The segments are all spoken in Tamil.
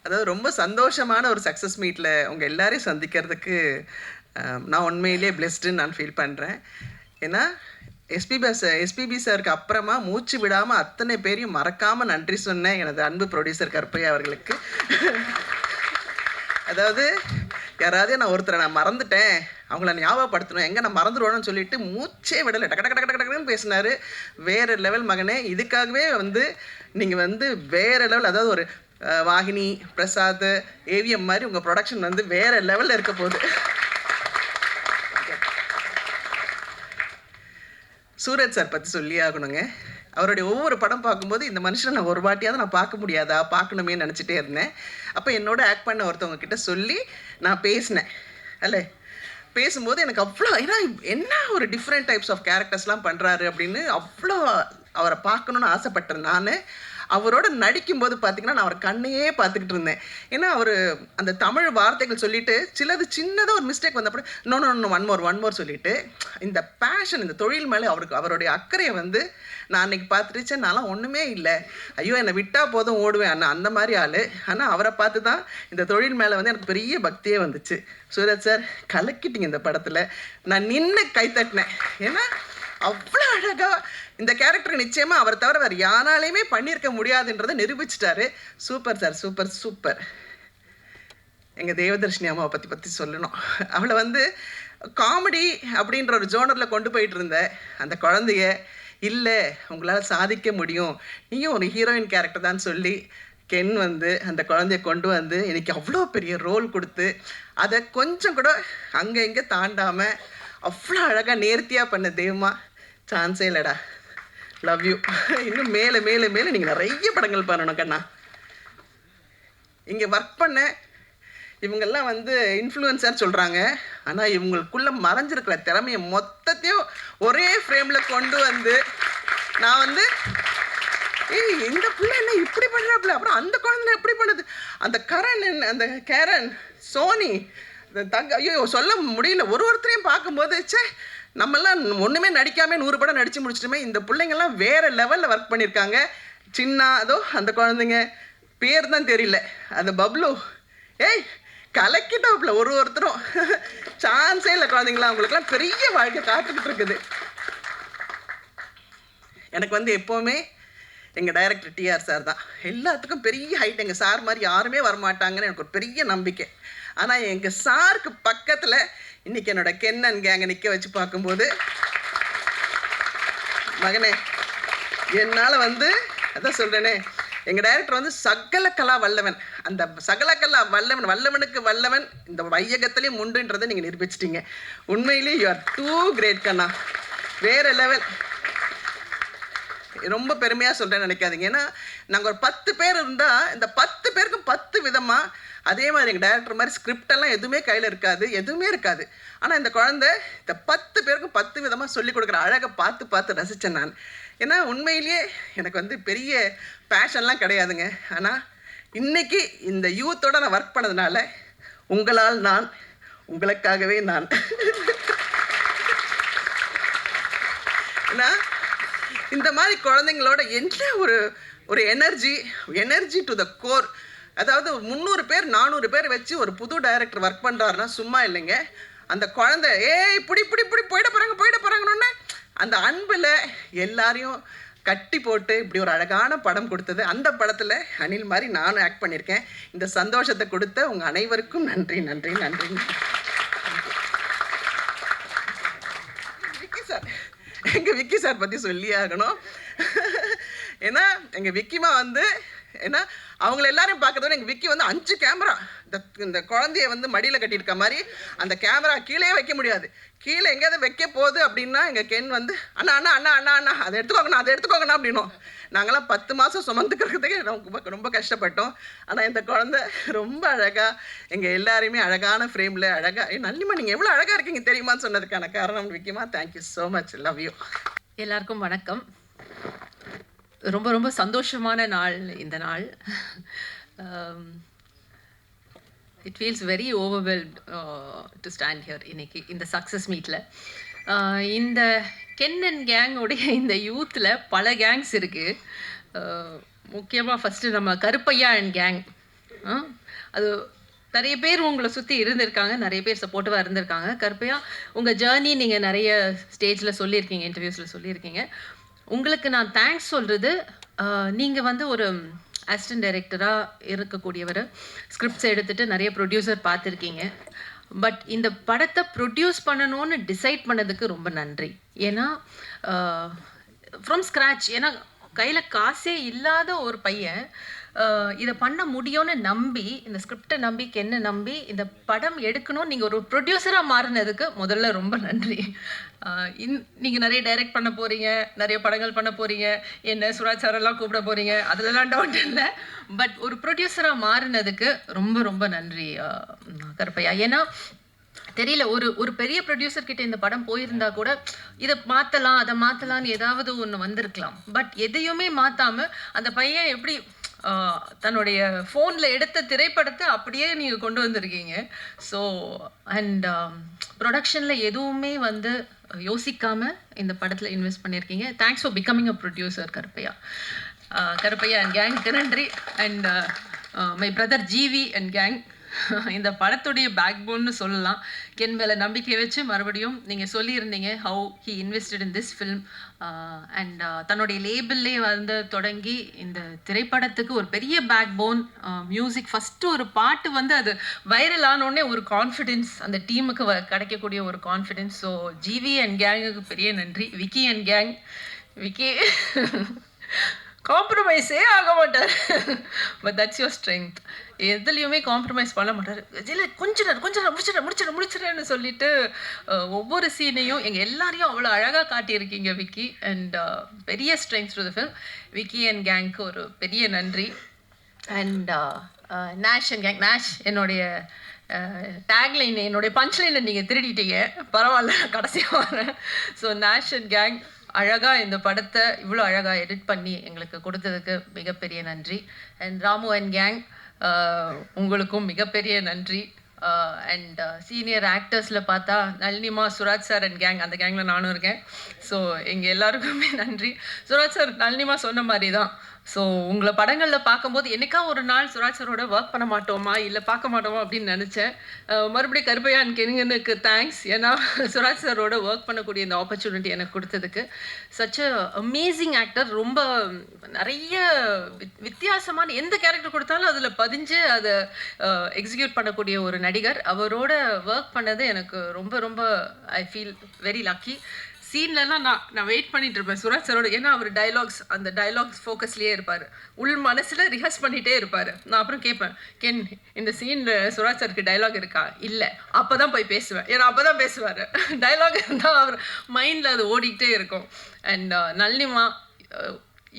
அதாவது ரொம்ப சந்தோஷமான ஒரு சக்ஸஸ் மீட்டில் உங்கள் எல்லாரையும் சந்திக்கிறதுக்கு நான் உண்மையிலேயே பிளெஸ்டுன்னு நான் ஃபீல் பண்ணுறேன். ஏன்னா எஸ்பிபி சாருக்கு அப்புறமா மூச்சு விடாமல் அத்தனை பேரையும் மறக்காமல் நன்றி சொன்னேன் எனது அன்பு ப்ரொடியூசர் கருப்பையா அவர்களுக்கு. அதாவது யாராவது நான் ஒருத்தரை நான் மறந்துட்டேன், அவங்கள ஞாபகப்படுத்தணும், எங்கே நான் மறந்துடுவோன்னு சொல்லிட்டு மூச்சே விடலை, டக்கு டக்கு டக்கு டக்குன்னு பேசினார். வேறு லெவல் மகனே, இதுக்காகவே நீங்கள் வேறு லெவல், அதாவது ஒரு வாகினி பிரசாத் ஏவிஎம் மாதிரி உங்கள் ப்ரொடக்ஷன் வேறு லெவலில் இருக்க போகுது. சூரஜ் சார் பற்றி சொல்லி ஆகணுங்க. அவருடைய ஒவ்வொரு படம் பார்க்கும்போது இந்த மனுஷனை நான் ஒரு வாட்டியாவது நான் பார்க்க முடியாதா, பார்க்கணுமே நினச்சிட்டே இருந்தேன். அப்போ என்னோட ஆக்ட் பண்ண ஒருத்தவங்க கிட்ட சொல்லி நான் பேசினேன். அல்ல பேசும்போது எனக்கு அவ்வளோ, ஏன்னா என்ன ஒரு டிஃப்ரெண்ட் டைப்ஸ் ஆஃப் கேரக்டர்ஸ்லாம் பண்ணுறாரு அப்படின்னு அவ்வளோ அவரை பார்க்கணுன்னு ஆசைப்பட்டேன். நான் அவரோட நடிக்கும்போது பார்த்தீங்கன்னா நான் அவர் கண்ணையே பார்த்துக்கிட்டு இருந்தேன். ஏன்னா அவர் அந்த தமிழ் வார்த்தைகள் சொல்லிட்டு சிலது சின்னதாக ஒரு மிஸ்டேக் வந்தப்போ இன்னொன்று ஒன் மோர் சொல்லிட்டு இந்த பேஷன், இந்த தொழில் மேலே அவருடைய அக்கறையை நான் அன்றைக்கி பார்த்துட்டு நான்லாம் ஒன்றுமே இல்லை, ஐயோ என்னை விட்டால் போதும் ஓடுவேன் அண்ணா, அந்த மாதிரி ஆள். ஆனால் அவரை பார்த்து தான் இந்த தொழில் மேலே எனக்கு பெரிய பக்தியே வந்துச்சு. சூரஜ் சார் கலக்கிட்டீங்க இந்த படத்தில். நான் நின்று கைத்தட்டினேன். ஏன்னா அவ்வளோ அழகாக இந்த கேரக்டர் நிச்சயமாக அவர் தவிர வேறு யாராலையுமே பண்ணியிருக்க முடியாதுன்றதை நிரூபிச்சிட்டாரு. Super sir, super super. எங்கள் தேவதர்ஷினி அம்மாவை பற்றி சொல்லணும். அவளை காமெடி அப்படின்ற ஒரு ஜோனரில் கொண்டு போயிட்டு இருந்த அந்த குழந்தைய, இல்லை உங்களால் சாதிக்க முடியும், நீயும் ஒரு ஹீரோயின் கேரக்டர் தான் சொல்லி கென் அந்த குழந்தைய கொண்டு எனக்கு அவ்வளோ பெரிய ரோல் கொடுத்து அதை கொஞ்சம் கூட அங்கே இங்கே தாண்டாமல் அவ்வளோ அழகாக நேர்த்தியாக பண்ண தெய்வமா, சான்ஸே இல்லைடா. Love you. இன்னும் மேலே மேலே மேலே நீங்கள் நிறைய படங்கள் பண்ணணும் கண்ணா. இங்கே ஒர்க் பண்ண இவங்கெல்லாம் இன்ஃப்ளூயன்சர் சொல்கிறாங்க, ஆனால் இவங்களுக்குள்ளே மறைஞ்சிருக்கிற திறமையை மொத்தத்தையும் ஒரே ஃப்ரேமில் கொண்டு நான் ஏய் இந்த பிள்ளை என்ன இப்படி பண்ணுறாப்புல, அப்புறம் அந்த குழந்தை எப்படி பண்ணுது, அந்த அந்த கேரன், சோனி, ஐயோ சொல்ல முடியல. ஒருத்தரையும் பார்க்கும்போது நம்மெல்லாம் ஒன்றுமே நடிக்காமல் 100 படம் நடித்து முடிச்சிட்டுமே, இந்த பிள்ளைங்கள்லாம் வேறு லெவலில் ஒர்க் பண்ணியிருக்காங்க. சின்ன அதோ அந்த குழந்தைங்க பேர் தான் தெரியல, அந்த பப்ளு, ஏய் கலக்கிட்டாப்புல ஒருத்தரும் சான்ஸே இல்லை. குழந்தைங்களாம் அவங்களுக்குலாம் பெரிய வாழ்க்கை காத்துக்கிட்டு இருக்குது. எனக்கு எப்போவுமே எங்கள் டைரக்டர் டிஆர் சார் தான் எல்லாத்துக்கும் பெரிய ஹைட். எங்கள் சார் மாதிரி யாருமே வரமாட்டாங்கன்னு எனக்கு ஒரு பெரிய நம்பிக்கை. ஆனால் எங்கள் சாருக்கு பக்கத்தில் இன்றைக்கி என்னோட கென்னன் கேங்கை நிற்க வச்சு பார்க்கும்போது, மகனே என்னால் அதான் சொல்கிறேனே, எங்கள் டைரக்டர் சகல கலா வல்லவன். அந்த சகல கலா வல்லவன், வல்லவனுக்கு வல்லவன் இந்த வையகத்திலையும் உண்டுன்றதை நீங்கள் நிரூபிச்சிட்டீங்க. உண்மையிலேயே யூ ஆர் டூ கிரேட் கண்ணா, வேறு லெவல். ரொம்ப பெருமையாக சொல்கிறேன்னு நினைக்காதீங்க. ஏன்னா நாங்கள் ஒரு 10 பேர் இருந்தால் இந்த 10 பேருக்கும் 10 விதமாக, அதே மாதிரி எங்கள் டைரக்டர் மாதிரி ஸ்கிரிப்டெல்லாம் எதுவுமே கையில் இருக்காது, எதுவுமே இருக்காது. ஆனால் இந்த குழந்தை இந்த 10 பேருக்கும் 10 விதமாக சொல்லிக் கொடுக்குற அழகை பார்த்து பார்த்து ரசித்தேன் நான். ஏன்னா உண்மையிலேயே எனக்கு பெரிய பேஷன்லாம் கிடையாதுங்க. ஆனால் இன்றைக்கி இந்த யூத்தோடு நான் ஒர்க் பண்ணதுனால உங்களால் நான், உங்களுக்காகவே நான். ஏன்னா இந்த மாதிரி குழந்தைங்களோட என்ன ஒரு எனர்ஜி டு த கோர். அதாவது 300 பேர் 400 பேர் வச்சு ஒரு புது டைரக்டர் ஒர்க் பண்ணுறாருன்னா சும்மா இல்லைங்க. அந்த குழந்தை இப்படி போயிட போகிறாங்கன்னு அந்த அன்பில் எல்லாரையும் கட்டி போட்டு இப்படி ஒரு அழகான படம் கொடுத்தது. அந்த படத்தில் அனில் மாதிரி நானும் ஆக்ட் பண்ணியிருக்கேன். இந்த சந்தோஷத்தை கொடுத்த உங்கள் அனைவருக்கும் நன்றி நன்றி நன்றி. எங்கள் விக்கி சார் பற்றி சொல்லி ஆகணும். ஏன்னா எங்கள் விக்கிமா ஏன்னா அவங்கள எல்லாரையும் பார்க்கறதோட எங்கள் விக்கி 5 கேமரா, இந்த குழந்தைய மடியில் கட்டியிருக்க மாதிரி அந்த கேமரா கீழே வைக்க முடியாது. கீழே எங்கேயாவது வைக்க போகுது அப்படின்னா எங்கள் கென் அண்ணா அண்ணா அண்ணா அண்ணா அண்ணா அதை எடுத்துக்கோங்கண்ணா அப்படின்னும். நாங்களாம் 10 மாதம் சுமந்துக்கிறதுக்கே ரொம்ப கஷ்டப்பட்டோம். ஆனால் இந்த குழந்தை ரொம்ப அழகாக எங்கள் எல்லாரையுமே அழகான ஃப்ரேமில் அழகாக, நல்லிமா நீங்கள் எவ்வளோ அழகாக இருக்கீங்க தெரியுமான்னு சொன்னதுக்கான காரணம் விக்கிமா. Thank you so much, love you. எல்லாருக்கும் வணக்கம். ரொம்ப ரொம்ப சந்தோஷமான நாள் இந்த நாள். It feels very overwhelmed to stand here இன்னைக்கு இந்த சக்ஸஸ் மீட்டில். இந்த கென் அண்ட் கேங்கோடைய இந்த யூத்தில் பல கேங்ஸ் இருக்குது. முக்கியமாக ஃபஸ்ட்டு நம்ம கருப்பையா அண்ட் கேங் அது நிறைய பேர் உங்களை சுற்றி இருந்திருக்காங்க, நிறைய பேர் சப்போர்ட்டிவாக இருந்திருக்காங்க. கருப்பையா உங்கள் ஜேர்னி நீங்கள் நிறைய ஸ்டேஜில் சொல்லியிருக்கீங்க, இன்டர்வியூஸில் சொல்லியிருக்கீங்க. உங்களுக்கு நான் தேங்க்ஸ் சொல்கிறது, நீங்கள் வந்து ஒரு அசிஸ்டன்ட் டைரக்டராக இருக்கக்கூடியவர், ஸ்கிரிப்ட்ஸ் எடுத்துகிட்டு நிறைய ப்ரொடியூசர் பார்த்துருக்கீங்க. பட் இந்த படத்தை ப்ரொடியூஸ் பண்ணணும்னு டிசைட் பண்ணதுக்கு ரொம்ப நன்றி. ஏன்னா ஃப்ரம் ஸ்க்ராட்ச், ஏன்னா கையில் காசே இல்லாத ஒரு பையன் இதை பண்ண முடியும்னு நம்பி, இந்த ஸ்கிரிப்டை நம்பி, என்ன நம்பி இந்த படம் எடுக்கணும் நீங்கள் ஒரு ப்ரொடியூசராக மாறினதுக்கு முதல்ல ரொம்ப நன்றி. நீங்கள் நிறைய டைரக்ட் பண்ண போகிறீங்க, நிறைய படங்கள் பண்ண போகிறீங்க, என்ன சுராஜ் சாரெல்லாம் கூப்பிட போகிறீங்க, அதிலலாம் டவுட் இல்லை. பட் ஒரு ப்ரொடியூசராக மாறினதுக்கு ரொம்ப ரொம்ப நன்றி கருப்பையா. ஏன்னா தெரியல, ஒரு பெரிய ப்ரொடியூசர் கிட்ட இந்த படம் போயிருந்தா கூட இதை மாற்றலாம், அதை மாற்றலான்னு ஏதாவது ஒன்று வந்திருக்கலாம். பட் எதையுமே மாற்றாமல் அந்த பையன் எப்படி தன்னுடைய ஃபோனில் எடுத்த திரைப்படத்தை அப்படியே நீங்கள் கொண்டு வந்திருக்கீங்க. ஸோ அண்ட் ப்ரொடக்ஷனில் எதுவுமே வந்து யோசிக்காமல் இந்த படத்தில் இன்வெஸ்ட் பண்ணியிருக்கீங்க. Thanks for becoming a producer Karuppaiya. Karuppaiya and கேங்க்கு நன்றி. And my brother GV and gang, இந்த படத்துடைய பேக்போன்னு சொல்லலாம். கென் மேலே நம்பிக்கை வச்சு மறுபடியும் நீங்கள் சொல்லியிருந்தீங்க how he invested in this film. And தன்னுடைய லேபிள்லே வந்து தொடங்கி இந்த திரைப்படத்துக்கு ஒரு பெரிய பேக்போன், மியூசிக் ஃபஸ்ட்டு ஒரு பாட்டு வந்து அது வைரல் ஆனோடனே ஒரு கான்ஃபிடென்ஸ் அந்த டீமுக்கு கிடைக்கக்கூடிய ஒரு கான்ஃபிடென்ஸ். ஸோ ஜிவி அண்ட் கேங்குக்கு பெரிய நன்றி. விக்கி அண்ட் கேங், விக்கி காம்ப்ரமைஸே ஆக மாட்டார். But that's your strength. எதுலேயுமே காம்ப்ரமைஸ் பண்ண மாட்டார். இல்லை கொஞ்ச நேரம் முடிச்சிடறேன்னு சொல்லிட்டு ஒவ்வொரு சீனையும் எங்கள் எல்லாரையும் அவ்வளோ அழகாக காட்டியிருக்கீங்க விக்கி. அண்ட் பெரிய strength to the film. Vicky and கேங்க்கு ஒரு பெரிய நன்றி. And Nesh and gang, Nesh என்னுடைய டேக்லைன், என்னுடைய பஞ்ச்லைனை நீங்கள் திருடிட்டீங்க, பரவாயில்ல கடைசியாக வரேன். ஸோ நேஷ் அண்ட் கேங் அழகாக இந்த படத்தை இவ்வளோ அழகாக எடிட் பண்ணி எங்களுக்கு கொடுத்ததுக்கு மிகப்பெரிய நன்றி. அண்ட் ராமு அண்ட் கேங், உங்களுக்கும் மிகப்பெரிய நன்றி. அண்ட் சீனியர் ஆக்டர்ஸில் பார்த்தா நளினிமா, சுராஜ் சார் அண்ட் கேங், அந்த கேங்கில் நானும் இருக்கேன். ஸோ எங்கள் எல்லாருக்குமே நன்றி. சுராஜ் சார் நளினிமா சொன்ன மாதிரி தான். ஸோ உங்களை படங்களில் பார்க்கும்போது என்னைக்கா ஒரு நாள் சுராஜ் சாரோட ஒர்க் பண்ண மாட்டோமா, இல்லை பார்க்க மாட்டோமா அப்படின்னு நினச்சேன். மறுபடியும் கருப்பையா அண்ட் கெனிங்கனுக்கு தேங்க்ஸ். ஏன்னா சுராஜ் சாரோட ஒர்க் பண்ணக்கூடிய இந்த ஆப்பர்ச்சுனிட்டி எனக்கு கொடுத்ததுக்கு. Such a amazing actor. ரொம்ப நிறைய வித்தியாசமான எந்த கேரக்டர் கொடுத்தாலும் அதில் பதிஞ்சு அதை எக்ஸிக்யூட் பண்ணக்கூடிய ஒரு நடிகர். அவரோட ஒர்க் பண்ணது எனக்கு ரொம்ப ரொம்ப ஐ ஃபீல் வெரி லக்கி. சீன்லலாம் நான் வெயிட் பண்ணிட்டு இருப்பேன் சுராஜ் சாரோட. ஏன்னா அவர் டைலாக்ஸ், அந்த டைலாக்ஸ் ஃபோக்கஸ்லேயே இருப்பார், உள் மனசில் ரிஹர்ஸ் பண்ணிகிட்டே இருப்பார். நான் அப்புறம் கேட்பேன், கென் இந்த சீனில் சுராஜ் சாருக்கு டைலாக் இருக்கா? இல்லை, அப்போ தான் போய் பேசுவேன். ஏன்னா அப்போ தான் பேசுவார். டைலாக் இருந்தால் அவர் மைண்டில் அது ஓடிக்கிட்டே இருக்கும். அண்ட் நளினிமா,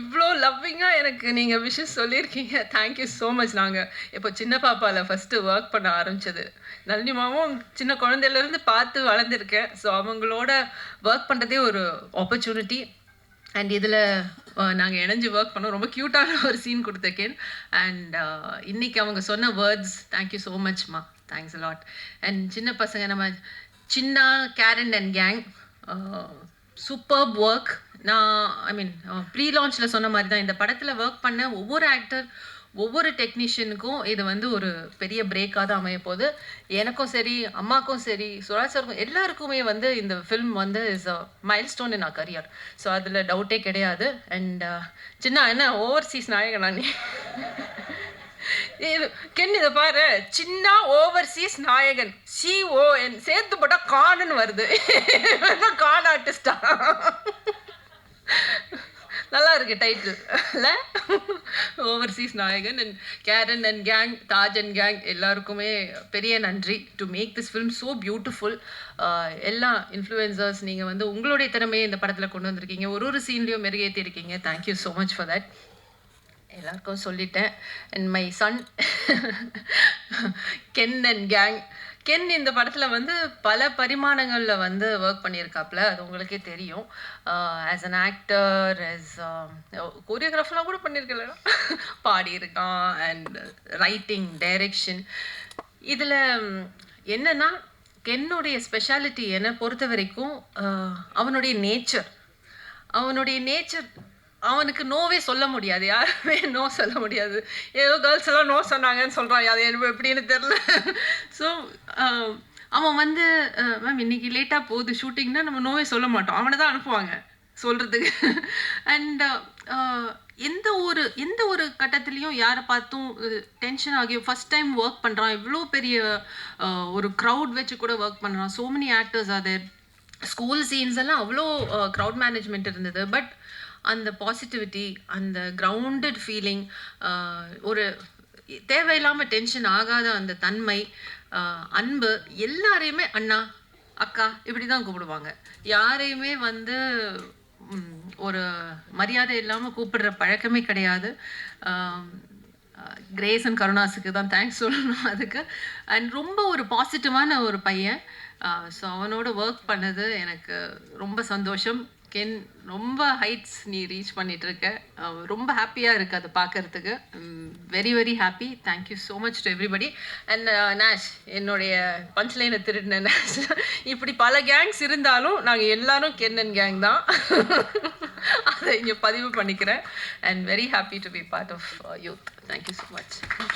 இவ்வளோ லவ்விங்காக எனக்கு நீங்கள் விஷஸ் சொல்லியிருக்கீங்க. Thank you so much. நாங்கள் இப்போ சின்ன பாப்பாவில் ஃபஸ்ட்டு ஒர்க் பண்ண ஆரம்பித்தது, நளினிமாவும் சின்ன குழந்தையிலேருந்து பார்த்து வளர்ந்துருக்கேன். ஸோ அவங்களோட ஒர்க் பண்ணுறதே ஒரு ஆப்பர்ச்சுனிட்டி. அண்ட் இதில் நாங்கள் இணைஞ்சு ஒர்க் பண்ணோம். ரொம்ப க்யூட்டான ஒரு சீன் கொடுத்துருக்கேன். அண்ட் இன்றைக்கி அவங்க சொன்ன வேர்ட்ஸ், தேங்க்யூ ஸோ மச்மா, தேங்க்ஸ் அ லாட். அண்ட் சின்ன பசங்க, நம்ம சின்ன Karan and gang, superb work. நான் ஐ மீன் ப்ரீ லான்ச்சில் சொன்ன மாதிரி தான், இந்த படத்தில் ஒர்க் பண்ண ஒவ்வொரு ஆக்டர், ஒவ்வொரு டெக்னீஷியனுக்கும் இது வந்து ஒரு பெரிய பிரேக்காக தான் அமைய போகுது. எனக்கும் சரி, அம்மாக்கும் சரி, சுராஜ் சாருக்கும், எல்லாருக்குமே வந்து இந்த ஃபில்ம் வந்து is a milestone in our career. So அதில் டவுட்டே கிடையாது. அண்ட் சின்ன என்ன ஓவர்சீஸ் நாயகனா நீ? கென் இதை பாரு, சின்ன ஓவர்சீஸ் நாயகன், CON சேர்த்து போட்டால் கான்னு வருது. கான் ஆர்டிஸ்டா? நல்லா இருக்கு டைட்டில் இல்லை? ஓவர்சீஸ் நாயகன். And Karan and gang, Taj and gang எல்லாருக்குமே பெரிய நன்றி to make this film so beautiful. எல்லா இன்ஃப்ளூயன்சர்ஸ், நீங்கள் வந்து உங்களுடைய திறமையை இந்த படத்தில் கொண்டு வந்திருக்கீங்க, ஒரு சீன்லேயும் மெருகேற்றி இருக்கீங்க. Thank you so much for that. எல்லாருக்கும் சொல்லிட்டேன். And my son Ken and gang. Ken இந்த படத்தில் வந்து பல பரிமாணங்களில் வந்து ஒர்க் பண்ணியிருக்காப்புல, அது உங்களுக்கே தெரியும். ஆஸ் அன் ஆக்டர், ஆஸ் கோரியோகிராஃபர்லாம் கூட பண்ணியிருக்கல, பாடியிருக்கான். And writing, direction. இதில் என்னென்னா கென்னுடைய ஸ்பெஷாலிட்டி என்னை பொறுத்த வரைக்கும் அவனுடைய நேச்சர் அவனுக்கு நோவே சொல்ல முடியாது. யாருமே நோ சொல்ல முடியாது. ஏதோ கேர்ள்ஸ் எல்லாம் நோ சொன்னாங்கன்னு சொல்றான். அது எனக்கு எப்படின்னு தெரியல. ஸோ அவன் வந்து மேம் இன்னைக்கு லேட்டா போகுது ஷூட்டிங்னா நம்ம நோவே சொல்ல மாட்டோம். அவனை தான் அனுப்புவாங்க சொல்றதுக்கு. அண்ட் எந்த ஒரு கட்டத்துலயும் யாரை பார்த்தும் டென்ஷன் ஆகி ஃபர்ஸ்ட் டைம் ஒர்க் பண்றான். இவ்வளோ பெரிய ஒரு க்ரௌட் வச்சு கூட ஒர்க் பண்றான். சோ மெனி ஆக்டர்ஸ் அது ஸ்கூல் சீன்ஸ் எல்லாம் அவ்வளோ க்ரௌட் மேனேஜ்மெண்ட் இருந்தது. பட் அந்த பாசிட்டிவிட்டி, அந்த கிரவுண்டட் ஃபீலிங், ஒரு தேவையில்லாமல் டென்ஷன் ஆகாத அந்த தன்மை, அன்பு, எல்லாரையுமே அண்ணா அக்கா இப்படி தான் கூப்பிடுவாங்க. யாரையுமே வந்து ஒரு மரியாதை இல்லாமல் கூப்பிடுற பழக்கமே கிடையாது. கிரேஸ் அண்ட் கருணாஸுக்கு தான் தேங்க்ஸ் சொல்லணும் அதுக்கு. அண்ட் ரொம்ப ஒரு பாசிட்டிவான ஒரு பையன். ஸோ அவனோட ஒர்க் பண்ணது எனக்கு ரொம்ப சந்தோஷம். ரொம்ப ஹைட்ஸ் நீ ரீச் பண்ணிகிட்ருக்க. ரொம்ப ஹாப்பியாக இருக்குது அதை பார்க்கறதுக்கு. Very very happy. Thank you so much to everybody. And நேஷ், என்னுடைய பஞ்ச்லைனை திருடின நேஷ். இப்படி பல கேங்ஸ் இருந்தாலும் நாங்கள் எல்லாரும் கென்னன் கேங் தான். அதை இங்கே பதிவு பண்ணிக்கிறேன். And very happy to be part of Youth. Thank you so much.